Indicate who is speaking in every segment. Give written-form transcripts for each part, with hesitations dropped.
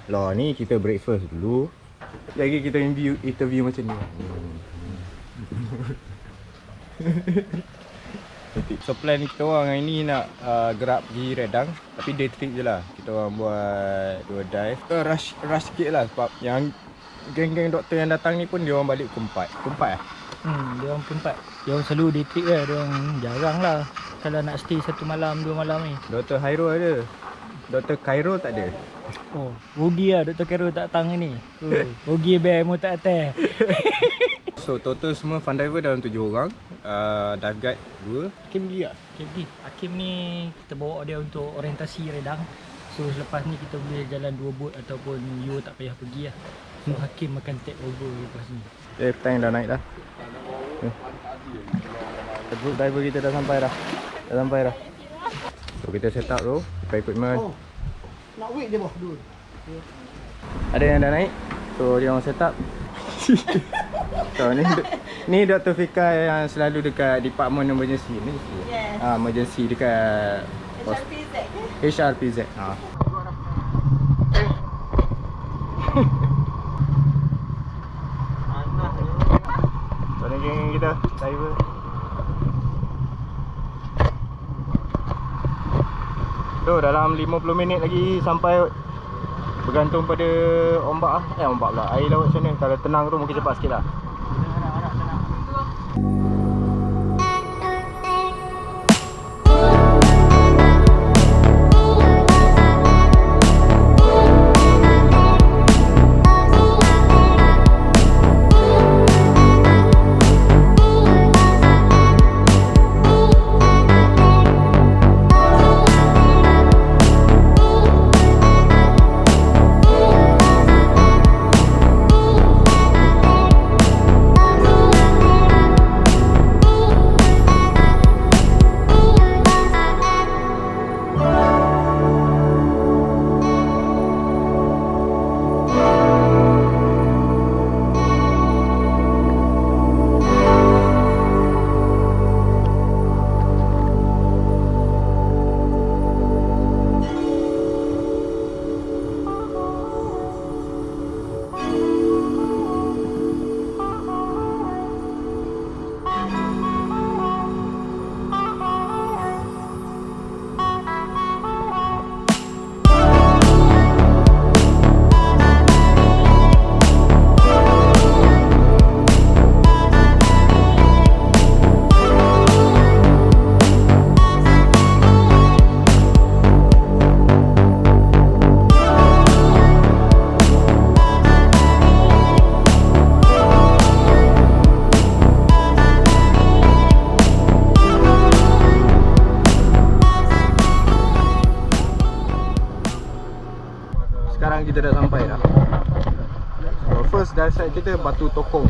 Speaker 1: Lah ni kita breakfast dulu. Lagi kita interview macam ni. So plan kita orang hari ni nak gerak pergi Redang. Tapi day trip je lah. Kita orang buat 2 dive. Rush sikit lah sebab yang geng-geng doktor yang datang ni pun dia orang balik pukul 4. Pukul 4 lah?
Speaker 2: Dia orang pukul 4. Dia orang selalu day trip lah. Dia orang jarang lah kalau nak stay 1 malam 2 malam ni.
Speaker 1: Dr. Hairul ada. Dr. Khairul tak ada.
Speaker 2: Oh, rugi lah Dr. Khairul tak datang ni. Rugi bear mu tak atas.
Speaker 1: So total semua fun diver dalam 7 orang. Dive guide 2.
Speaker 2: Hakim pergi tak? Hakim pergi. Hakim ni kita bawa dia untuk orientasi Redang. So selepas ni kita boleh jalan 2 boat ataupun you tak payah pergi lah. So Hakim akan take over lepas ni.
Speaker 1: Tank dah naik dah. Group diver kita dah sampai dah. So kita set up tu, pakai equipment.
Speaker 3: Nak wait dia bawah dulu.
Speaker 1: Ada yang dah naik. So dia orang set up. So ni Dr. Fika yang selalu dekat Department Emergency ni.
Speaker 4: Yes.
Speaker 1: Emergency dekat
Speaker 4: HRPZ ke?
Speaker 1: HRPZ. So ni geng kita diver. Tu dalam 50 minit lagi sampai. Bergantung pada ombak lah. Ombak pula. Air laut macam mana. Kalau tenang tu mungkin cepat sikit lah. Sekarang kita dah sampai dah. So first dive site kita Batu Tokong.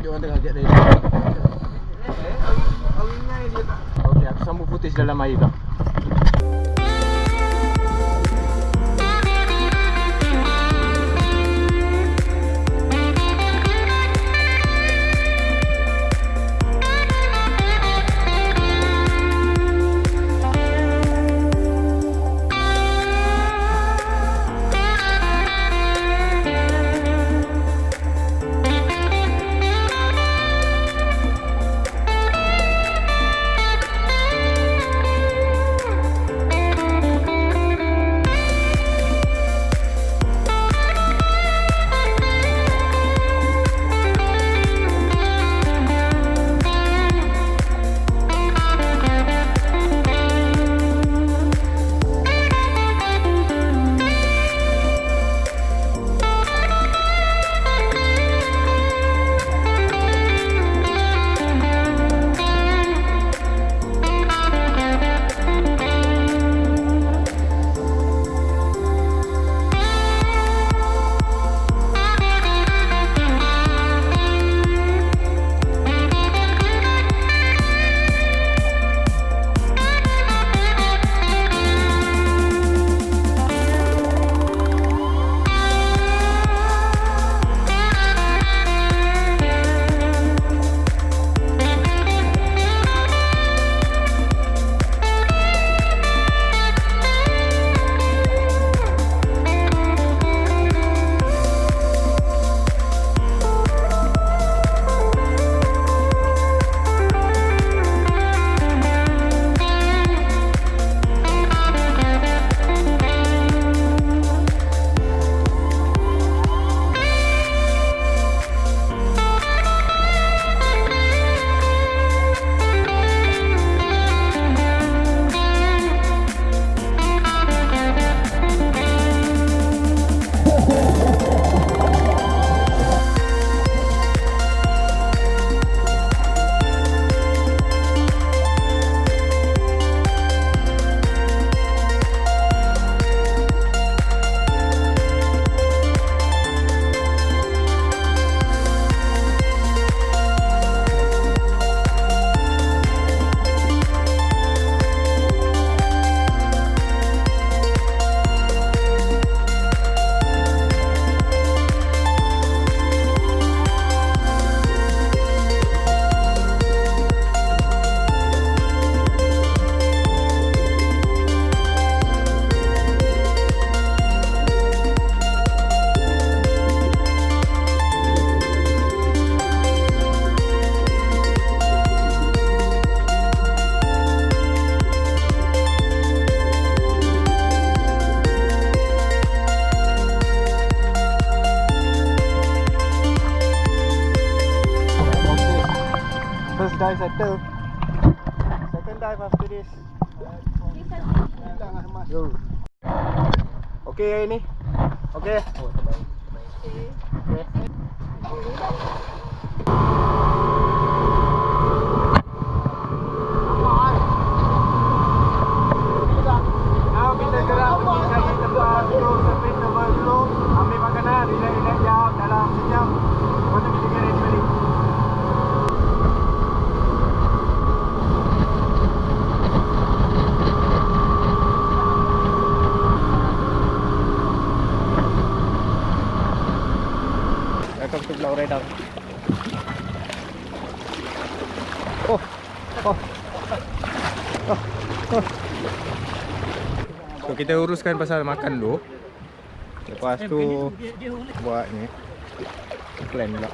Speaker 1: Dia orang tengah get ready. Okay, aku sambung footage dalam air dah. dive settle. Second dive after this. Yo. Okay hari ni. Okay. Oh, terbaik. Okay. Now kita gerak pergi cari tempat duduk, sampai tebal dulu, ambil makanan, relax-relax jam dalam sejam. Lepas tu kita ready balik. Welcome to Pulau Redang. Oh. So kita uruskan pasal makan dulu. Lepas tu buat ni plan pula.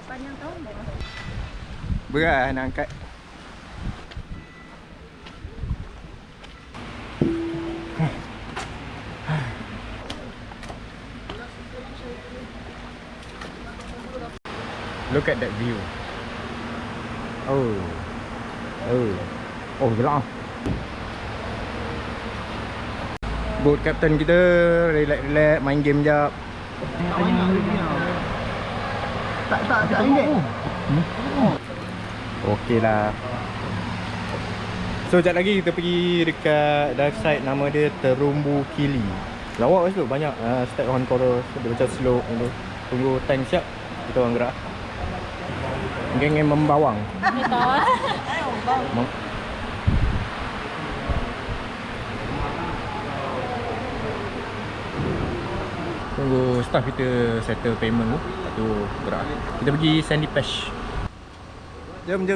Speaker 4: Panjang tahun dah.
Speaker 1: Berat nak angkat. Look at that view. Oh, gelap. Boat captain kita relax-relax main game jap.
Speaker 3: Tak ingat.
Speaker 1: Okey lah. So sekejap lagi kita pergi dekat dive site, nama dia Terumbu Kili. Lawak tu banyak step on coral, dia macam slope tu. Tunggu tank siap, kita orang gerak. Geng-geng membawang. Tunggu staff kita settle payment tu, lepas tu gerak. Kita pergi Sandy Patch. Jom.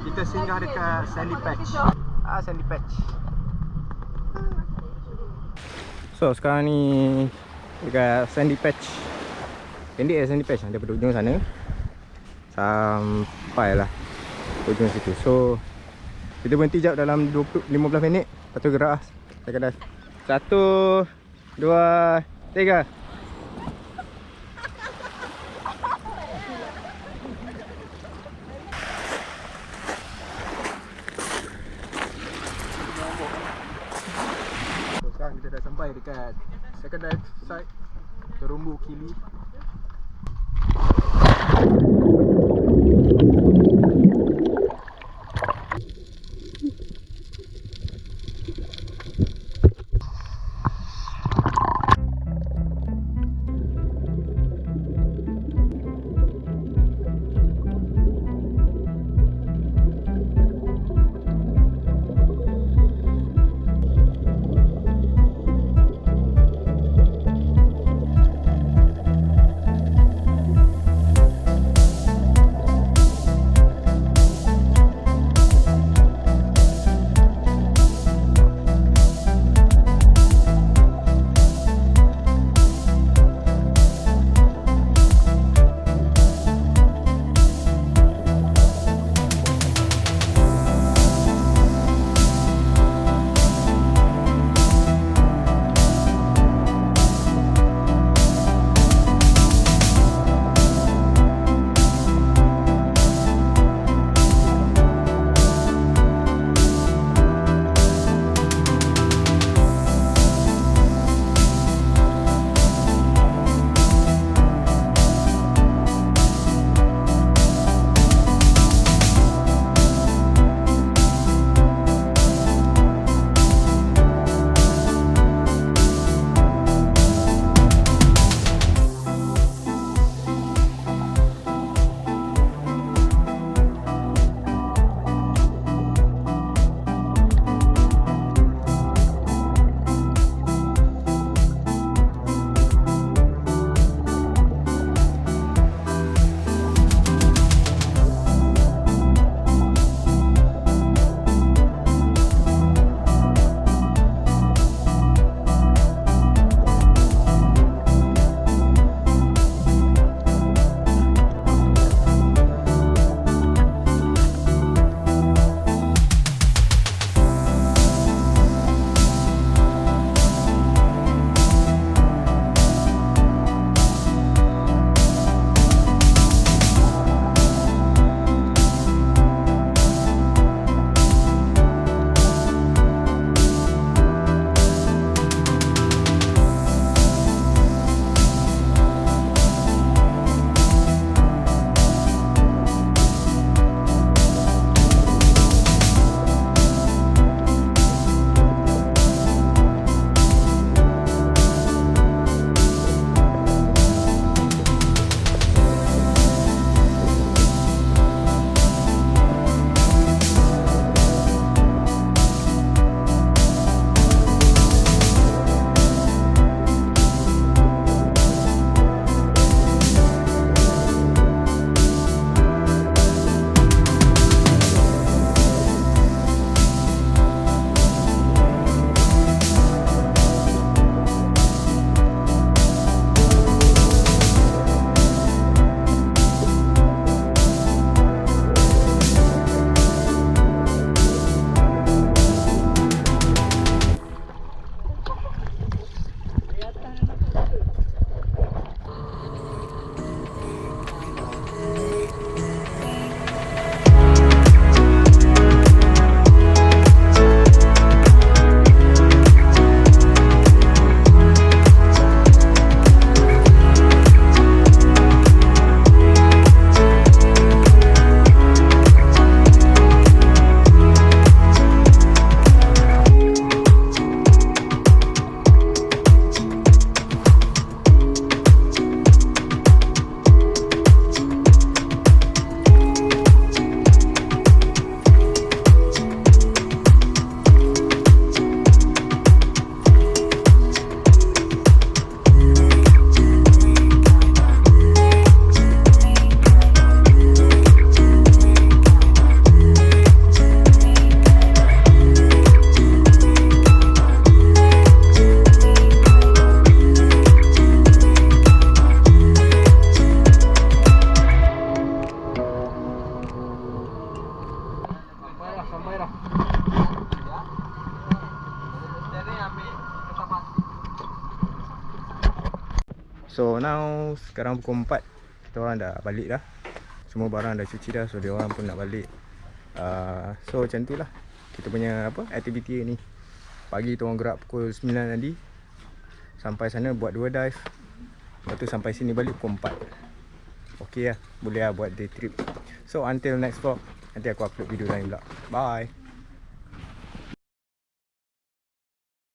Speaker 1: Kita singgah dekat Sandy Patch. Sandy Patch. So sekarang ni dekat Sandy Patch. Pendek Sandy Patch daripada ujung sana sampai lah ujung situ. So kita berhenti jap dalam 15 minit, lepas tu gerak second dive. 1, 2, 3. Sekarang kita dah sampai dekat second dive site Terumbu Kili. So now sekarang pukul 4, kita orang dah balik dah. Semua barang dah cuci dah, so dia orang pun nak balik. So macam tu lah kita punya aktiviti ni. Pagi kita orang gerak pukul 9 tadi, sampai sana buat 2 dive. Lepas tu sampai sini balik pukul 4. Okay lah, boleh lah buat day trip. So until next vlog, nanti aku upload video lain pula. Bye.